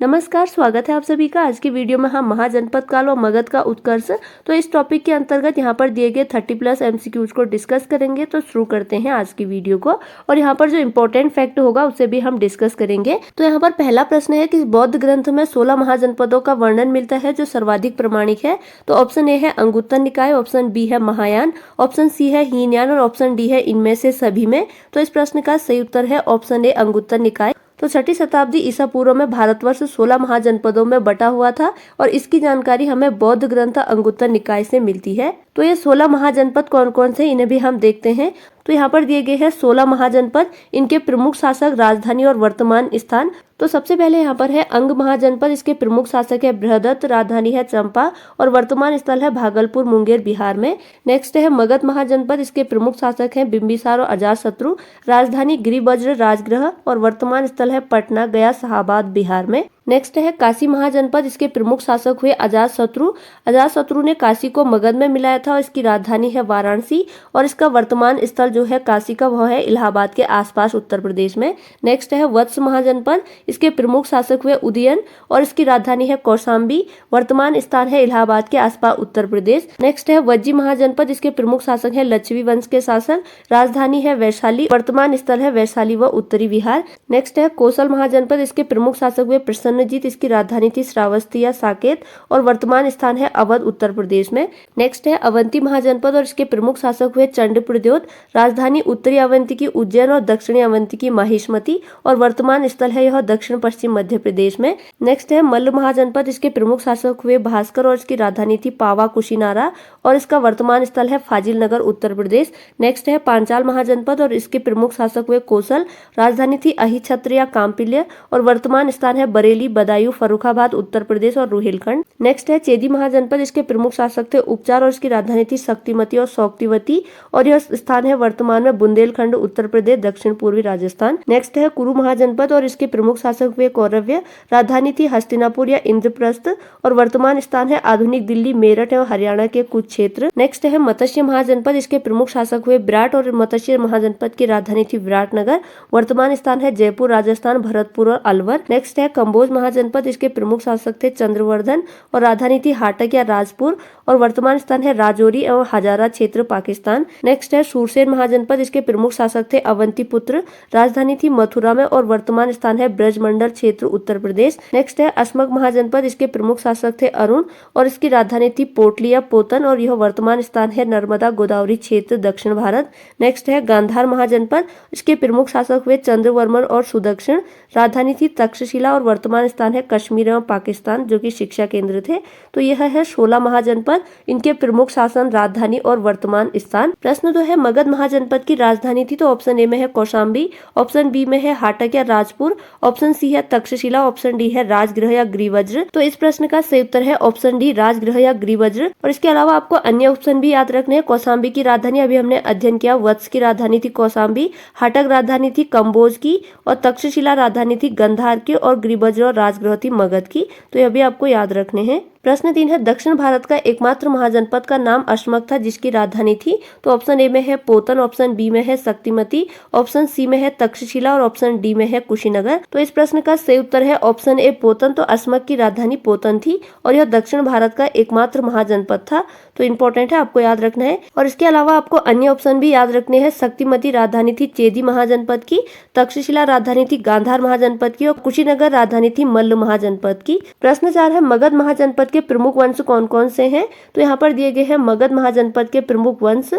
नमस्कार, स्वागत है आप सभी का। आज की वीडियो में हम महाजनपद काल व मगध का उत्कर्ष तो इस टॉपिक के अंतर्गत यहाँ पर दिए गए 30+ MCQs को डिस्कस करेंगे। तो शुरू करते हैं आज की वीडियो को और यहाँ पर जो इम्पोर्टेंट फैक्ट होगा उसे भी हम डिस्कस करेंगे। तो यहाँ पर पहला प्रश्न है कि बौद्ध ग्रंथ में 16 महाजनपदों का वर्णन मिलता है जो सर्वाधिक प्रमाणिक है। तो ऑप्शन ए है अंगुत्तर निकाय, ऑप्शन बी है महायान, ऑप्शन सी है हीनयान और ऑप्शन डी है इनमें से सभी में। तो इस प्रश्न का सही उत्तर है ऑप्शन ए अंगुत्तर निकाय। तो 6ठी शताब्दी ईसा पूर्व में भारतवर्ष 16 महाजनपदों में बटा हुआ था और इसकी जानकारी हमें बौद्ध ग्रंथ अंगुत्तर निकाय से मिलती है। तो ये 16 महाजनपद कौन कौन से, इन्हें भी हम देखते हैं। तो यहाँ पर दिए गए हैं 16 महाजनपद, इनके प्रमुख शासक, राजधानी और वर्तमान स्थान। तो सबसे पहले यहाँ पर है अंग महाजनपद, इसके प्रमुख शासक है बृहदत्त, राजधानी है चंपा और वर्तमान स्थल है भागलपुर मुंगेर बिहार में। नेक्स्ट है मगध महाजनपद, इसके प्रमुख शासक हैं बिंबिसार और अजातशत्रु, राजधानी गिरिवज्र राजगृह और वर्तमान स्थल है पटना, गया, शाहाबाद बिहार में। नेक्स्ट है काशी महाजनपद, इसके प्रमुख शासक हुए अजातशत्रु। अजातशत्रु ने काशी को मगध में मिलाया था और इसकी राजधानी है वाराणसी और इसका वर्तमान स्थल जो है काशी का वह है इलाहाबाद के आसपास उत्तर प्रदेश में। नेक्स्ट है वत्स महाजनपद, इसके प्रमुख शासक हुए उदयन और इसकी राजधानी है कौशाम्बी, वर्तमान स्थान है इलाहाबाद के आसपास उत्तर प्रदेश। नेक्स्ट है वज्जी महाजनपद, इसके प्रमुख शासक है लच्छवी वंश के शासक, राजधानी है वैशाली, वर्तमान स्थल है वैशाली व उत्तरी बिहार। नेक्स्ट है कोसल महाजनपद, इसके प्रमुख शासक हुए प्रसन्नजीत, इसकी राजधानी थी श्रावस्ती या साकेत और वर्तमान स्थान है अवध उत्तर प्रदेश में। नेक्स्ट है अवंती महाजनपद और इसके प्रमुख शासक हुए चंडप्रद्योत, राजधानी उत्तरी अवंती की उज्जैन और दक्षिणी अवंती की माहिष्मती और वर्तमान स्थल है यह दक्षिण पश्चिम मध्य प्रदेश में। नेक्स्ट है मल्ल महाजनपद, इसके प्रमुख शासक हुए भास्कर और इसकी राजधानी थी पावा कुशीनारा और इसका वर्तमान स्थल है फाजिल नगर उत्तर प्रदेश। नेक्स्ट है पांचाल महाजनपद और इसके प्रमुख शासक हुए कौशल, राजधानी थी अहिछत्र या काम्पिल्य और वर्तमान स्थान है बरेली, बदायूं, फर्रुखाबाद उत्तर प्रदेश और रुहेलखंड। नेक्स्ट है चेदी महाजनपद, इसके प्रमुख शासक थे उपचार और इसकी राजधानी थी शक्तिमती और शौक्तिवती और यह स्थान है वर्तमान में बुंदेलखंड उत्तर प्रदेश, दक्षिण पूर्वी राजस्थान। नेक्स्ट है कुरु महाजनपद और इसके प्रमुख शासक हुए कौरव्य, राजधानी थी हस्तिनापुर या इंद्रप्रस्थ और वर्तमान स्थान है आधुनिक दिल्ली, मेरठ एवं हरियाणा के कुछ क्षेत्र। नेक्स्ट है मत्स्य महाजनपद, इसके प्रमुख शासक हुए विराट और मत्स्य महाजनपद की राजधानी थी विराटनगर, वर्तमान स्थान है जयपुर राजस्थान, भरतपुर और अलवर। नेक्स्ट है कंबोज महाजनपद, इसके प्रमुख शासक थे चंद्रवर्धन और राजधानी थी हाटक या राजपुर और वर्तमान स्थान है राजौरी एवं हजारा क्षेत्र पाकिस्तान। नेक्स्ट है सूरसेन महाजनपद, इसके प्रमुख शासक थे अवंतीपुत्र, राजधानी थी मथुरा में और वर्तमान स्थान है ब्रजमंडल क्षेत्र उत्तर प्रदेश। नेक्स्ट है अस्मक महाजनपद, इसके प्रमुख शासक थे अरुण और इसकी राजधानी थी पोटली या पोतन और यह वर्तमान स्थान है नर्मदा गोदावरी क्षेत्र दक्षिण भारत। नेक्स्ट है गांधार महाजनपद, इसके प्रमुख शासक हुए चंद्रवर्मन और सुदक्षिण, राजधानी थी तक्षशिला और वर्तमान स्थान है कश्मीर एवं पाकिस्तान जो कि शिक्षा केंद्र थे। तो यह है 16 महाजनपद, इनके प्रमुख शासन, राजधानी और वर्तमान स्थान। प्रश्न जो है मगध महाजनपद की राजधानी थी, तो ऑप्शन ए में है कौशाम्बी, ऑप्शन बी में है हाटक या राजपुर, ऑप्शन सी है तक्षशिला, ऑप्शन डी है राजगृह या ग्रीवज्र। तो इस प्रश्न का सही उत्तर है ऑप्शन डी राजगृह या ग्रीवज्र। और इसके अलावा आपको अन्य ऑप्शन भी याद रखने हैं। कौशाम्बी की राजधानी अभी हमने अध्ययन किया, वत्स की राजधानी थी कौशाम्बी, हाटक राजधानी थी कंबोज की और तक्षशिला राजधानी थी गंधार की और ग्रीवज्र और राजगृह थी मगध की। तो यह भी आपको याद रखने हैं। प्रश्न 3 है दक्षिण भारत का एकमात्र महाजनपद का नाम अस्मक था जिसकी राजधानी थी। तो ऑप्शन ए में है पोतन, ऑप्शन बी में है शक्तिमती, ऑप्शन सी में है तक्षशिला और ऑप्शन डी में है कुशीनगर। तो इस प्रश्न का सही उत्तर है ऑप्शन ए पोतन। तो अस्मक की राजधानी पोतन थी और यह दक्षिण भारत का एकमात्र महाजनपद था। तो इम्पोर्टेंट है, आपको याद रखना है। और इसके अलावा आपको अन्य ऑप्शन भी याद रखने हैं। शक्तिमती राजधानी थी चेदी महाजनपद की, तक्षशिला राजधानी थी गांधार महाजनपद की और कुशीनगर राजधानी थी मल्ल महाजनपद की। प्रश्न 4 है मगध महाजनपद के प्रमुख वंश कौन कौन से हैं। तो यहाँ पर दिए गए हैं मगध महाजनपद के प्रमुख वंश,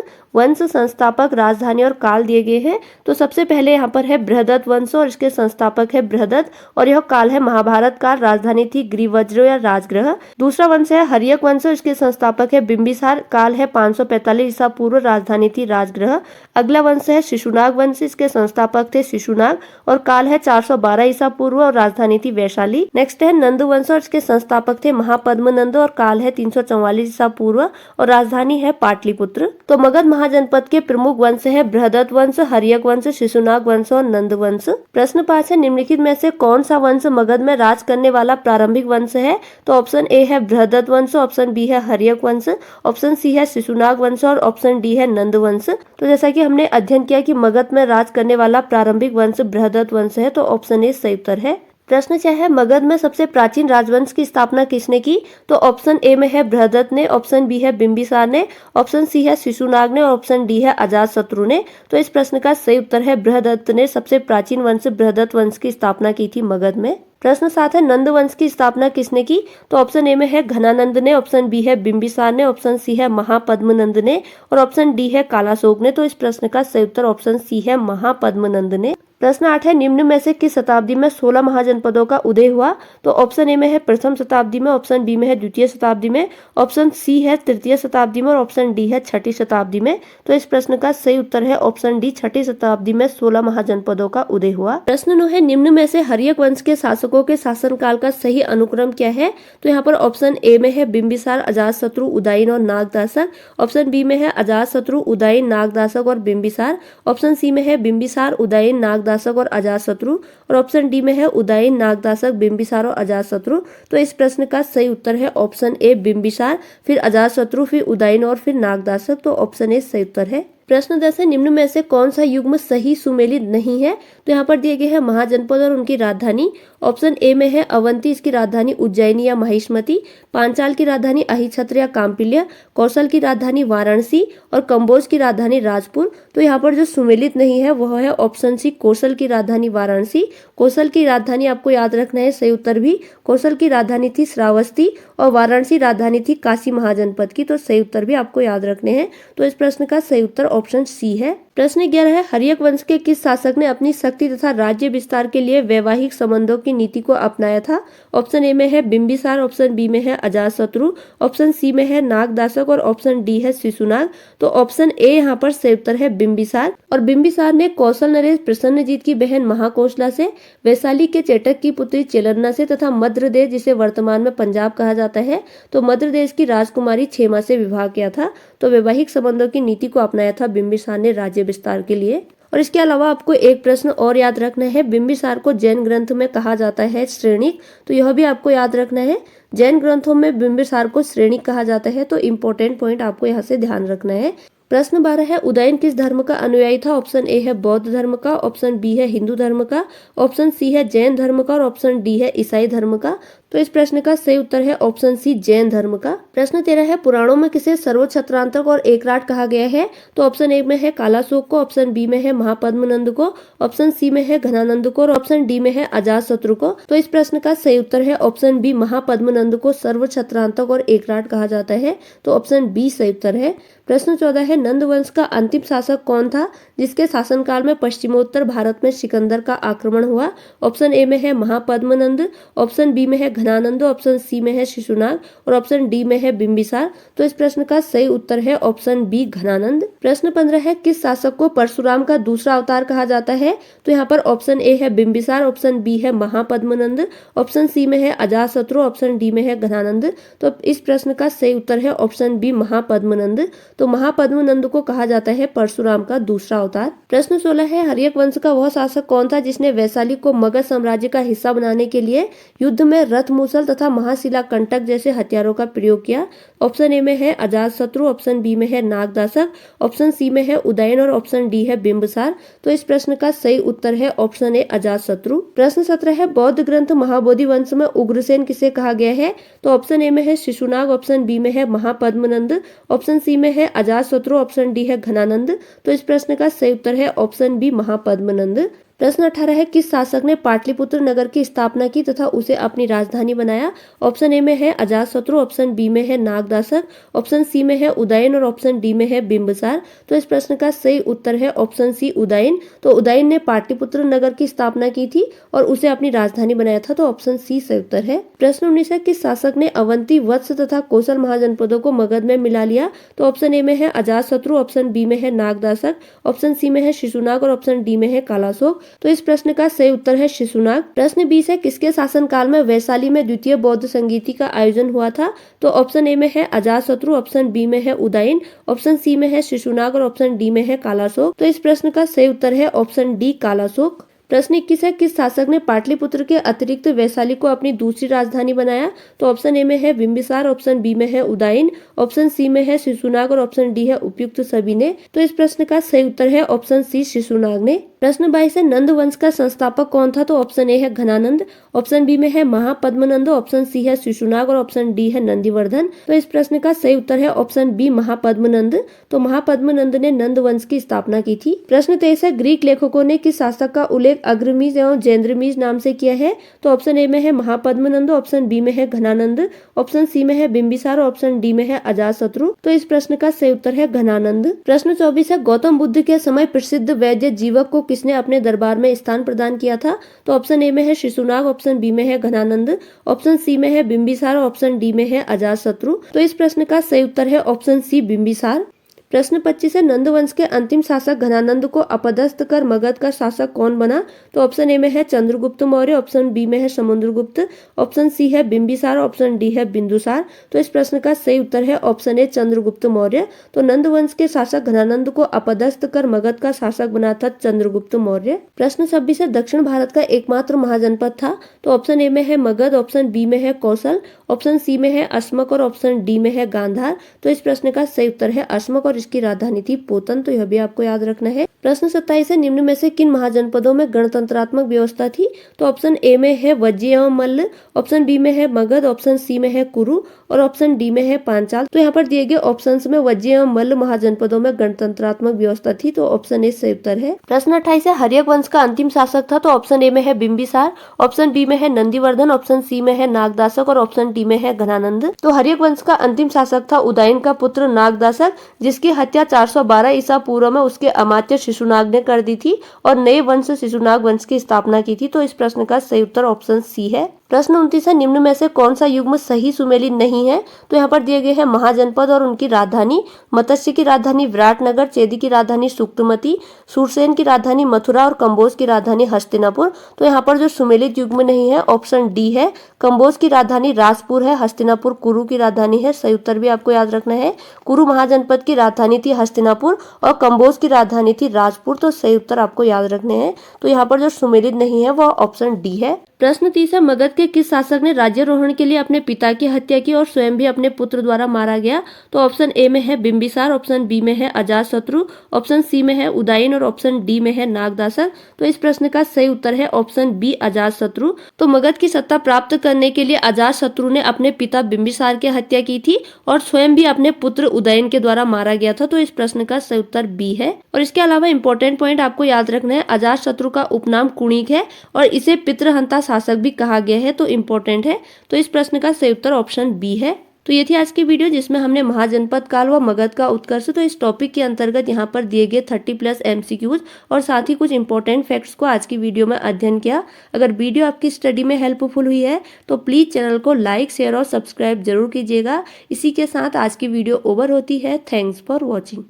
संस्थापक, राजधानी और काल दिए गए हैं। तो सबसे पहले यहाँ पर है बृहदत्त वंश और इसके संस्थापक है बृहदत्त और यह काल है महाभारत काल, राजधानी थी ग्रीवज्र या राजगृह। दूसरा वंश है हर्यक वंश और इसके संस्थापक है बिंबिसार, काल है 545 ईसा पूर्व, राजधानी थी राजगृह। अगला वंश है शिशुनाग वंश, इसके संस्थापक थे शिशुनाग और काल है 412 ईसा पूर्व और राजधानी थी वैशाली। नेक्स्ट है नंद वंश और इसके संस्थापक थे महापद्मनंद और काल है 344 ईसा पूर्व और राजधानी है पाटलिपुत्र। तो मगध महाजनपद के प्रमुख वंश है बृहदत्त वंश, हर्यक वंश, शिशुनाग वंश और नंद वंश। प्रश्न 5 है निम्नलिखित में से कौन सा वंश मगध में राज करने वाला प्रारंभिक वंश है। तो ऑप्शन ए है बृहदत्त वंश, ऑप्शन बी है हर्यक वंश, ऑप्शन सी है शिशुनाग वंश और ऑप्शन डी है नंद वंश। तो जैसा कि हमने अध्ययन किया कि मगध में राज करने वाला प्रारंभिक वंश बृहदत्त वंश है, तो ऑप्शन ए सही उत्तर है। प्रश्न 6 है मगध में सबसे प्राचीन राजवंश की स्थापना किसने की? तो ऑप्शन ए में है बृहदत्त ने, ऑप्शन बी है बिंबिसार ने, ऑप्शन सी है शिशुनाग ने और ऑप्शन डी है अजातशत्रु ने। तो इस प्रश्न का सही उत्तर है बृहदत्त ने सबसे प्राचीन वंश बृहदत्त वंश की स्थापना की थी मगध में। प्रश्न 7 है नंद वंश की स्थापना किसने की? तो ऑप्शन ए में है घनानंद ने, ऑप्शन बी है बिंबिसार ने, ऑप्शन सी है महापद्मनंद ने और ऑप्शन डी है कालाशोक ने। तो इस प्रश्न का सही उत्तर ऑप्शन सी है महापद्मनंद ने। प्रश्न 8 है निम्न में से किस शताब्दी में 16 महाजनपदों का उदय हुआ? तो ऑप्शन ए में है प्रथम शताब्दी में, ऑप्शन बी में है द्वितीय शताब्दी में, ऑप्शन सी है तृतीय शताब्दी में और ऑप्शन डी है छठी शताब्दी में। तो इस प्रश्न का सही उत्तर है ऑप्शन डी, छठी शताब्दी में 16 महाजनपदों का उदय हुआ। प्रश्न 9 है निम्न में से हर्यक वंश के शासकों के शासनकाल का सही अनुक्रम क्या है? तो यहाँ पर ऑप्शन ए में है बिंबिसार, अजातशत्रु, उदयन और नागदासक, ऑप्शन बी में है अजातशत्रु, उदयन, नागदासक और बिंबिसार, ऑप्शन सी में है बिंबिसार, उदयन, नागदासक और अजातशत्रु और ऑप्शन डी में है उदयन, नागदासक, बिंबिसार और अजातशत्रु। तो इस प्रश्न का सही उत्तर है ऑप्शन ए बिंबिसार, फिर अजातशत्रु, फिर उदयन और फिर नागदासक। तो ऑप्शन ए सही उत्तर है। प्रश्न 10 है निम्न में से कौन सा युग्म सही सुमेलित नहीं है? तो यहाँ पर दिए गए हैं महाजनपद और उनकी राजधानी। ऑप्शन ए में है अवंती, इसकी राजधानी उज्जैनी या महिष्मति, पांचाल की राजधानी अहिछत्र या काम्पिल्य, कौशल की राजधानी वाराणसी और कंबोज की राजधानी राजपुर। तो यहाँ पर जो सुमेलित नहीं है वह है ऑप्शन सी, कौशल की राजधानी वाराणसी। कौशल की राजधानी आपको याद रखना है सही उत्तर भी। कौशल की राजधानी थी श्रावस्ती और वाराणसी राजधानी थी काशी महाजनपद की। तो सही उत्तर भी आपको याद रखने हैं। तो इस प्रश्न का सही उत्तर ऑप्शन सी है। प्रश्न 11 है हर्यक वंश के किस शासक ने अपनी शक्ति तथा राज्य विस्तार के लिए वैवाहिक संबंधों की नीति को अपनाया था? ऑप्शन ए में है बिंबिसार, ऑप्शन बी में है अजातशत्रु, ऑप्शन सी में है नागदासक और ऑप्शन डी है शिशुनाग। तो ऑप्शन ए यहाँ पर सही उत्तर है बिंबिसार। और बिंबिसार ने कौशल नरेश प्रसन्नजीत की बहन महाकोशला से, वैशाली के चेटक की पुत्री चेलरना से तथा मध्य देश जिसे वर्तमान में पंजाब कहा जाता है तो मध्य देश की राजकुमारी क्षेमा से विवाह किया था। तो वैवाहिक संबंधों की नीति को अपनाया था बिंबिसार ने राज्य विस्तार के लिए। और इसके अलावा आपको एक प्रश्न और याद रखना है, बिंबिसार को जैन ग्रंथ में कहा जाता है श्रेणिक। तो यह भी आपको याद रखना है, जैन ग्रंथों में बिंबिसार को श्रेणिक कहा जाता है। तो इम्पोर्टेंट पॉइंट आपको यहाँ से ध्यान रखना है। प्रश्न 12 है उदयन किस धर्म का अनुयायी था? ऑप्शन ए है बौद्ध धर्म का, ऑप्शन बी है हिंदू धर्म का, ऑप्शन सी है जैन धर्म का और ऑप्शन डी है ईसाई धर्म का। तो इस प्रश्न का सही उत्तर है ऑप्शन सी, जैन धर्म का। प्रश्न 13 है पुराणों में किसे सर्वोच्च छत्रांतक और एकराट कहा गया है? तो ऑप्शन ए में है कालाशोक को, ऑप्शन बी में है महापद्मनंद को, ऑप्शन सी में है घनानंद को और ऑप्शन डी में है अजातशत्रु को। तो इस प्रश्न का सही उत्तर है ऑप्शन बी, महापद्मनंद को सर्वोच्च छत्रांतक और एकराट कहा जाता है। तो ऑप्शन बी सही उत्तर है। प्रश्न 14 है नंद वंश का अंतिम शासक कौन था जिसके शासनकाल में पश्चिमोत्तर भारत में सिकंदर का आक्रमण हुआ? ऑप्शन ए में है महापद्मनंद, ऑप्शन बी में है घनानंद, ऑप्शन सी में है शिशुनाग और ऑप्शन डी में है बिंबिसार। तो इस प्रश्न का सही उत्तर है ऑप्शन बी, घनानंद। प्रश्न 15 है किस शासक को परशुराम का दूसरा अवतार कहा जाता है? तो यहाँ पर ऑप्शन ए है बिंबिसार, ऑप्शन बी है महापद्मनंद, ऑप्शन सी में है अजातशत्रु, ऑप्शन डी में है घनानंद। तो इस प्रश्न का सही उत्तर है ऑप्शन बी, महापद्मनंद। तो महापद्मनंद को कहा जाता है परशुराम का दूसरा अवतार। प्रश्न 16 है हर्यक वंश का वह शासक कौन था जिसने वैशाली को मगध साम्राज्य का हिस्सा बनाने के लिए युद्ध में रथ मूसल तथा महाशिला कंटक जैसे हथियारों का प्रयोग किया? ऑप्शन ए में है अजातशत्रु, ऑप्शन बी में है नागदासक, ऑप्शन सी में है उदयन और ऑप्शन डी है बिंबिसार। तो इस प्रश्न का सही उत्तर है ऑप्शन ए, अजातशत्रु। प्रश्न 17 है बौद्ध ग्रंथ महाबोधि वंश में उग्रसेन किसे कहा गया है? तो ऑप्शन ए में है शिशुनाग, ऑप्शन बी में है महापद्मनंद, ऑप्शन सी में है अजातशत्रु, ऑप्शन डी है घनानंद। तो इस प्रश्न का सही उत्तर है ऑप्शन बी, महापद्मनंद। प्रश्न 18 है किस शासक ने पाटलिपुत्र नगर की स्थापना की तथा उसे अपनी राजधानी बनाया? ऑप्शन ए में है अजातशत्रु, ऑप्शन बी में है नागदासक, ऑप्शन सी में है उदयन और ऑप्शन डी में है बिंबिसार। तो इस प्रश्न का सही उत्तर है ऑप्शन सी, उदयन। तो उदयन ने पाटलिपुत्र नगर की स्थापना की थी और उसे अपनी राजधानी बनाया था। तो ऑप्शन सी सही उत्तर है। प्रश्न 19 है किस शासक ने अवंती, वत्स तथा कौशल महाजनपदों को मगध में मिला लिया? तो ऑप्शन ए में है अजातशत्रु, ऑप्शन बी में है नागदासक, ऑप्शन सी में है शिशुनाग और ऑप्शन डी में है कालाशोक। तो इस प्रश्न का सही उत्तर है शिशुनाग। प्रश्न 20 है किसके शासनकाल में वैशाली में द्वितीय बौद्ध संगीति का आयोजन हुआ था? तो ऑप्शन ए में है अजातशत्रु, ऑप्शन बी में है उदयन, ऑप्शन सी में है शिशुनाग और ऑप्शन डी में है कालाशोक। तो इस प्रश्न का सही उत्तर है ऑप्शन डी, कालाशोक। प्रश्न 21 है, किस शासक ने पाटलिपुत्र के अतिरिक्त वैशाली को अपनी दूसरी राजधानी बनाया? तो ऑप्शन ए में है बिंबिसार, ऑप्शन बी में है उदयन, ऑप्शन सी में है शिशुनाग और ऑप्शन डी है उपयुक्त सभी ने। तो इस प्रश्न का सही उत्तर है ऑप्शन सी शिशुनाग ने। प्रश्न 22 है, नंद वंश का संस्थापक कौन था? तो ऑप्शन ए है घनानंद, ऑप्शन बी में है महापद्मनंद, ऑप्शन सी है शिशुनाग और ऑप्शन डी है नंदीवर्धन। तो इस प्रश्न का सही उत्तर है ऑप्शन बी महापद्मनंद। तो महापद्मनंद ने नंद वंश की स्थापना की थी। प्रश्न 23 है, ग्रीक लेखकों ने किस शासक का उल्लेख अग्रमीज एवं जैंद्रमीज नाम से किया है? तो ऑप्शन ए में है महापद्मनंद, ऑप्शन बी में है घनानंद, ऑप्शन सी में है बिंबिसार, ऑप्शन डी में है अजातशत्रु। तो इस प्रश्न का सही उत्तर है घनानंद। प्रश्न 24 है, गौतम बुद्ध के समय प्रसिद्ध वैद्य जीवक को किसने अपने दरबार में स्थान प्रदान किया था? तो ऑप्शन ए में है शिशुनाग, ऑप्शन बी में है घनानंद, ऑप्शन सी में है बिंबिसार, ऑप्शन डी में है अजातशत्रु। तो इस प्रश्न का सही उत्तर है ऑप्शन सी बिंबिसार। प्रश्न 25 है, नंदवंश के अंतिम शासक घनानंद को अपदस्थ कर मगध का शासक कौन बना? तो ऑप्शन ए में है चंद्रगुप्त मौर्य, ऑप्शन बी में है समुद्रगुप्त, ऑप्शन सी है बिंबिसार, ऑप्शन डी है बिंदुसार। तो इस प्रश्न का सही उत्तर है ऑप्शन ए चंद्रगुप्त मौर्य। तो नंदवंश के शासक घनानंद को अपदस्थ कर मगध का शासक बना था चंद्रगुप्त मौर्य। प्रश्न 26 है, दक्षिण भारत का एकमात्र महाजनपद था? तो ऑप्शन ए में है मगध, ऑप्शन बी में है कौशल, ऑप्शन सी में है अस्मक और ऑप्शन डी में है गांधार। तो इस प्रश्न का सही उत्तर है अस्मक और इसकी राजधानी थी पोतन। तो यह भी आपको याद रखना है। प्रश्न 27 है, निम्न में से किन महाजनपदों में गणतंत्रात्मक व्यवस्था थी? तो ऑप्शन ए में है वज्जी एवं मल्ल, ऑप्शन बी में है मगध, ऑप्शन सी में है कुरु और ऑप्शन डी में है पांचाल। तो यहाँ पर दिए गए ऑप्शंस में वज्जी एवं मल्ल महाजनपदों में गणतंत्रात्मक व्यवस्था थी। तो ऑप्शन ए सही उत्तर है। प्रश्न 28 है, हर्यक वंश का अंतिम शासक था? तो ऑप्शन ए में है बिंबिसार, ऑप्शन बी में है नंदीवर्धन, ऑप्शन सी में है नागदासक और ऑप्शन डी में है घनानंद। तो हर्यक वंश का अंतिम शासक था उदयन का पुत्र नागदासक, जिसकी हत्या 412 ईसा पूर्व में उसके अमात्य शिशुनाग ने कर दी थी और नए वंश शिशुनाग वंश की स्थापना की थी। तो इस प्रश्न का सही उत्तर ऑप्शन सी है। प्रश्न 29 है, निम्न में से कौन सा युग्म सही सुमेलित नहीं है? तो यहाँ पर दिए गए हैं महाजनपद और उनकी राजधानी। मत्स्य की राजधानी विराटनगर, चेदी की राजधानी सुक्तमती, सूरसेन की राजधानी मथुरा और कंबोज की राजधानी हस्तिनापुर। तो यहाँ पर जो सुमेलित युग्म नहीं है ऑप्शन डी है। कंबोज की राजधानी राजपुर है, हस्तिनापुर कुरु की राजधानी है। सही उत्तर भी आपको याद रखना है। कुरु महाजनपद की राजधानी थी हस्तिनापुर और कंबोज की राजधानी थी राजपुर। तो सही उत्तर आपको याद रखने हैं। तो यहाँ पर जो सुमेलित नहीं है वह ऑप्शन डी है। प्रश्न 30 है, मगध के किस शासक ने राज्यारोहण के लिए अपने पिता की हत्या की और स्वयं भी अपने पुत्र द्वारा मारा गया? तो ऑप्शन ए में है बिंबिसार, ऑप्शन बी में है अजातशत्रु, ऑप्शन सी में है उदयन और ऑप्शन डी में है नागदासक। तो इस प्रश्न का सही उत्तर है ऑप्शन बी अजातशत्रु। तो मगध की सत्ता प्राप्त करने के लिए अजातशत्रु ने अपने पिता बिंबिसार की हत्या की थी और स्वयं भी अपने पुत्र उदयन के द्वारा मारा गया था। तो इस प्रश्न का सही उत्तर बी है। और इसके अलावा इंपॉर्टेंट पॉइंट आपको याद रखना है, अजातशत्रु का उपनाम कुणिक है और इसे पितृहंता शासक भी कहा गया है। तो इम्पोर्टेंट है। तो इस प्रश्न का सही उत्तर ऑप्शन बी है। तो ये थी आज की वीडियो जिसमें हमने महाजनपद काल व मगध का उत्कर्ष तो इस टॉपिक के अंतर्गत यहाँ पर दिए गए 30+ MCQs और साथ ही कुछ इंपॉर्टेंट फैक्ट्स को आज की वीडियो में अध्ययन किया। अगर वीडियो आपकी स्टडी में हेल्पफुल हुई है तो प्लीज चैनल को लाइक, शेयर और सब्सक्राइब जरूर कीजिएगा। इसी के साथ आज की वीडियो ओवर होती है। Thanks for watching.